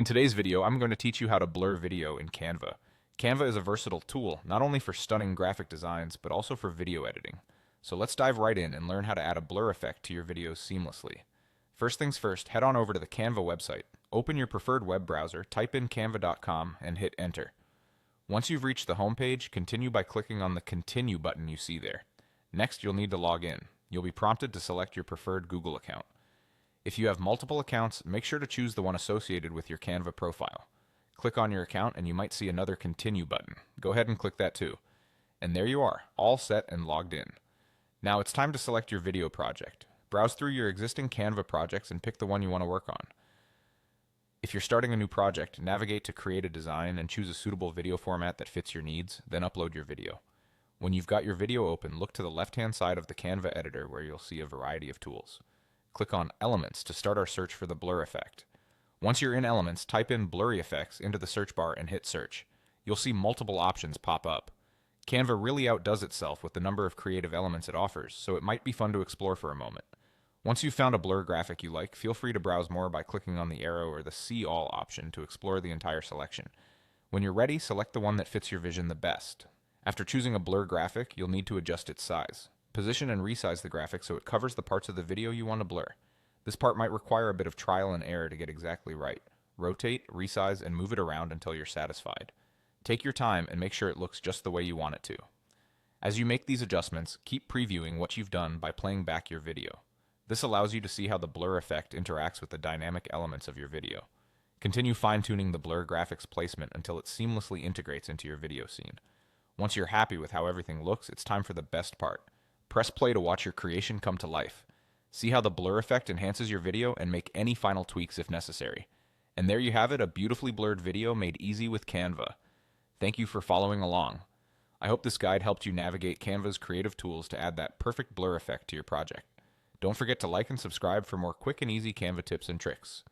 In today's video, I'm going to teach you how to blur video in Canva. Canva is a versatile tool, not only for stunning graphic designs, but also for video editing. So let's dive right in and learn how to add a blur effect to your videos seamlessly. First things first, head on over to the Canva website. Open your preferred web browser, type in canva.com, and hit enter. Once you've reached the home page, continue by clicking on the Continue button you see there. Next, you'll need to log in. You'll be prompted to select your preferred Google account. If you have multiple accounts, make sure to choose the one associated with your Canva profile. Click on your account and you might see another Continue button. Go ahead and click that too. And there you are, all set and logged in. Now it's time to select your video project. Browse through your existing Canva projects and pick the one you want to work on. If you're starting a new project, navigate to Create a Design and choose a suitable video format that fits your needs, then upload your video. When you've got your video open, look to the left-hand side of the Canva editor where you'll see a variety of tools. Click on Elements to start our search for the blur effect. Once you're in Elements, type in Blurry Effects into the search bar and hit Search. You'll see multiple options pop up. Canva really outdoes itself with the number of creative elements it offers, so it might be fun to explore for a moment. Once you've found a blur graphic you like, feel free to browse more by clicking on the arrow or the See All option to explore the entire selection. When you're ready, select the one that fits your vision the best. After choosing a blur graphic, you'll need to adjust its size. Position and resize the graphic so it covers the parts of the video you want to blur. This part might require a bit of trial and error to get exactly right. Rotate, resize, and move it around until you're satisfied. Take your time and make sure it looks just the way you want it to. As you make these adjustments, keep previewing what you've done by playing back your video. This allows you to see how the blur effect interacts with the dynamic elements of your video. Continue fine-tuning the blur graphics placement until it seamlessly integrates into your video scene. Once you're happy with how everything looks, it's time for the best part. Press play to watch your creation come to life. See how the blur effect enhances your video and make any final tweaks if necessary. And there you have it, a beautifully blurred video made easy with Canva. Thank you for following along. I hope this guide helped you navigate Canva's creative tools to add that perfect blur effect to your project. Don't forget to like and subscribe for more quick and easy Canva tips and tricks.